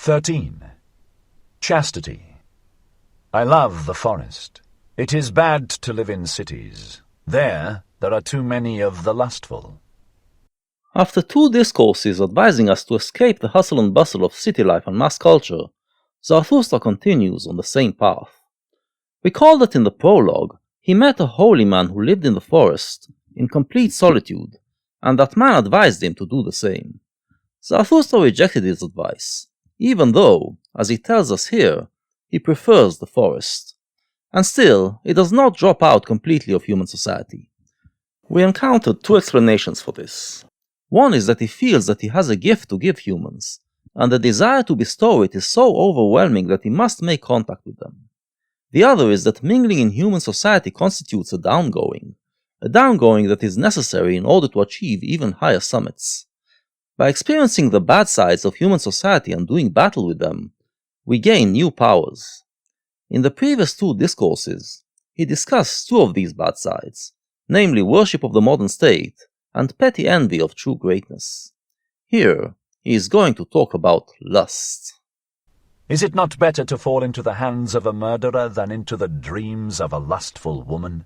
13. Chastity. I love the forest. It is bad to live in cities. There are too many of the lustful. After 2 discourses advising us to escape the hustle and bustle of city life and mass culture, Zarathustra continues on the same path. Recall that in the prologue, he met a holy man who lived in the forest, in complete solitude, and that man advised him to do the same. Zarathustra rejected his advice, even though, as he tells us here, he prefers the forest. And still, it does not drop out completely of human society. We encountered 2 explanations for this. One is that he feels that he has a gift to give humans, and the desire to bestow it is so overwhelming that he must make contact with them. The other is that mingling in human society constitutes a downgoing that is necessary in order to achieve even higher summits. By experiencing the bad sides of human society and doing battle with them, we gain new powers. In the previous 2 discourses, he discussed 2 of these bad sides, namely worship of the modern state and petty envy of true greatness. Here, he is going to talk about lust. Is it not better to fall into the hands of a murderer than into the dreams of a lustful woman?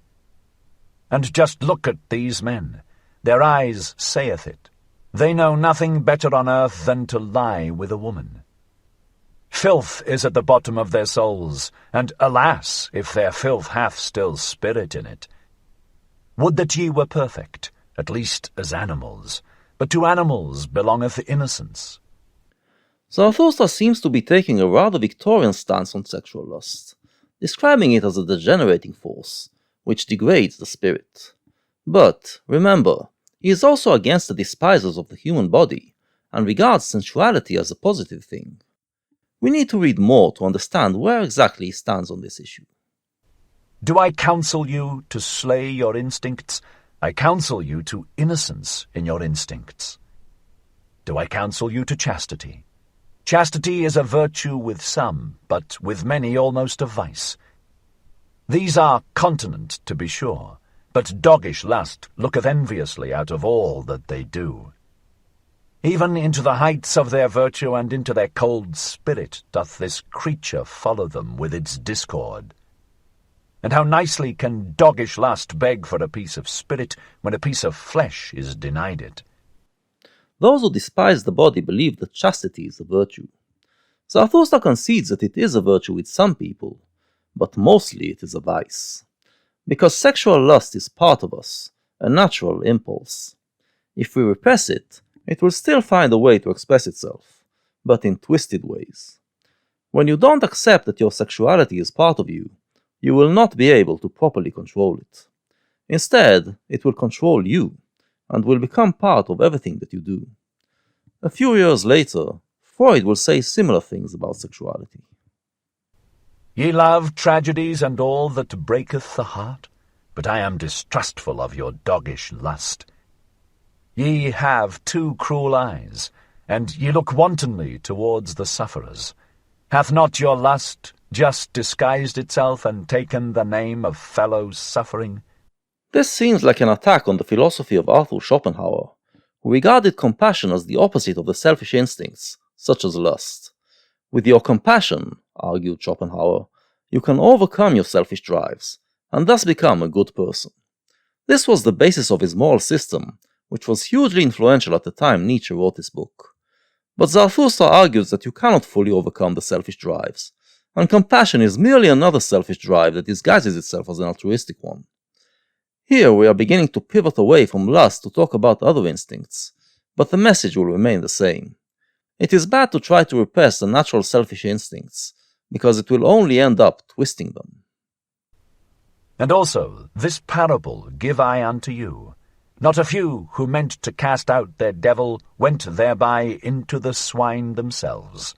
And just look at these men. Their eyes saith it. They know nothing better on earth than to lie with a woman. Filth is at the bottom of their souls, and alas, if their filth hath still spirit in it. Would that ye were perfect, at least as animals, but to animals belongeth innocence. Zarathustra seems to be taking a rather Victorian stance on sexual lust, describing it as a degenerating force, which degrades the spirit. But, remember, he is also against the despisers of the human body, and regards sensuality as a positive thing. We need to read more to understand where exactly he stands on this issue. Do I counsel you to slay your instincts? I counsel you to innocence in your instincts. Do I counsel you to chastity? Chastity is a virtue with some, but with many almost a vice. These are continent, to be sure, but doggish lust looketh enviously out of all that they do. Even into the heights of their virtue and into their cold spirit doth this creature follow them with its discord. And how nicely can doggish lust beg for a piece of spirit when a piece of flesh is denied it. Those who despise the body believe that chastity is a virtue. Zarathustra concedes that it is a virtue with some people, but mostly it is a vice. Because sexual lust is part of us, a natural impulse. If we repress it, it will still find a way to express itself, but in twisted ways. When you don't accept that your sexuality is part of you, you will not be able to properly control it. Instead, it will control you, and will become part of everything that you do. A few years later, Freud will say similar things about sexuality. Ye love tragedies and all that breaketh the heart, but I am distrustful of your doggish lust. Ye have 2 cruel eyes, and ye look wantonly towards the sufferers. Hath not your lust just disguised itself and taken the name of fellow suffering? This seems like an attack on the philosophy of Arthur Schopenhauer, who regarded compassion as the opposite of the selfish instincts, such as lust. With your compassion, argued Schopenhauer, you can overcome your selfish drives, and thus become a good person. This was the basis of his moral system, which was hugely influential at the time Nietzsche wrote his book. But Zarathustra argues that you cannot fully overcome the selfish drives, and compassion is merely another selfish drive that disguises itself as an altruistic one. Here we are beginning to pivot away from lust to talk about other instincts, but the message will remain the same. It is bad to try to repress the natural selfish instincts, because it will only end up twisting them. And also, this parable give I unto you. Not a few who meant to cast out their devil went thereby into the swine themselves.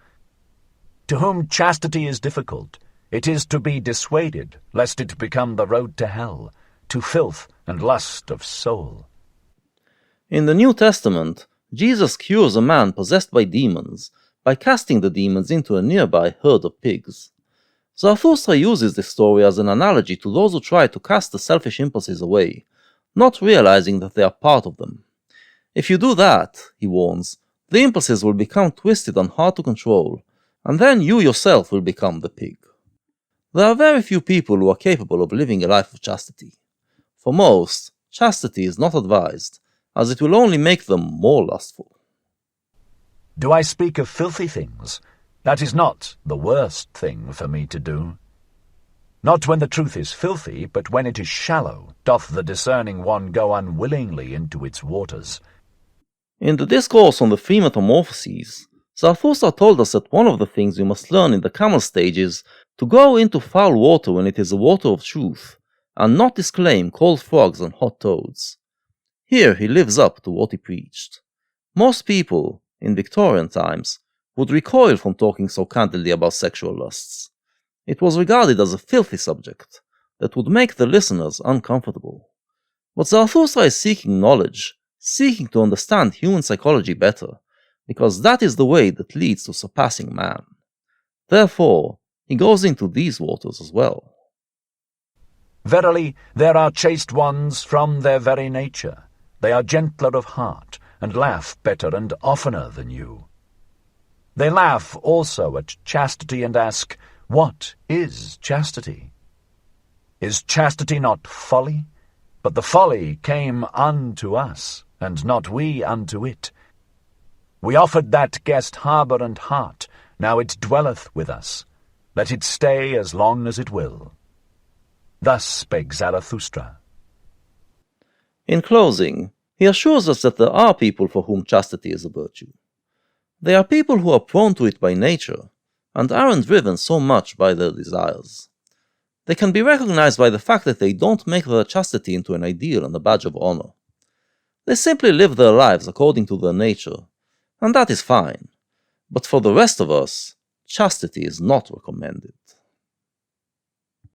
To whom chastity is difficult, it is to be dissuaded, lest it become the road to hell, to filth and lust of soul. In the New Testament, Jesus cures a man possessed by demons by casting the demons into a nearby herd of pigs. Zarathustra uses this story as an analogy to those who try to cast the selfish impulses away, not realizing that they are part of them. If you do that, he warns, the impulses will become twisted and hard to control, and then you yourself will become the pig. There are very few people who are capable of living a life of chastity. For most, chastity is not advised, as it will only make them more lustful. Do I speak of filthy things? That is not the worst thing for me to do. Not when the truth is filthy, but when it is shallow, doth the discerning one go unwillingly into its waters. In the discourse on the three metamorphoses, Zarathustra told us that one of the things we must learn in the camel stage is to go into foul water when it is the water of truth, and not disclaim cold frogs and hot toads. Here he lives up to what he preached. Most people, in Victorian times, would recoil from talking so candidly about sexual lusts. It was regarded as a filthy subject that would make the listeners uncomfortable. But Zarathustra is seeking knowledge, seeking to understand human psychology better, because that is the way that leads to surpassing man. Therefore, he goes into these waters as well. Verily, there are chaste ones from their very nature. They are gentler of heart, and laugh better and oftener than you. They laugh also at chastity and ask, What is chastity? Is chastity not folly? But the folly came unto us, and not we unto it. We offered that guest harbour and heart, now it dwelleth with us. Let it stay as long as it will. Thus spake Zarathustra. In closing, he assures us that there are people for whom chastity is a virtue. They are people who are prone to it by nature, and aren't driven so much by their desires. They can be recognized by the fact that they don't make their chastity into an ideal and a badge of honor. They simply live their lives according to their nature, and that is fine. But for the rest of us, chastity is not recommended.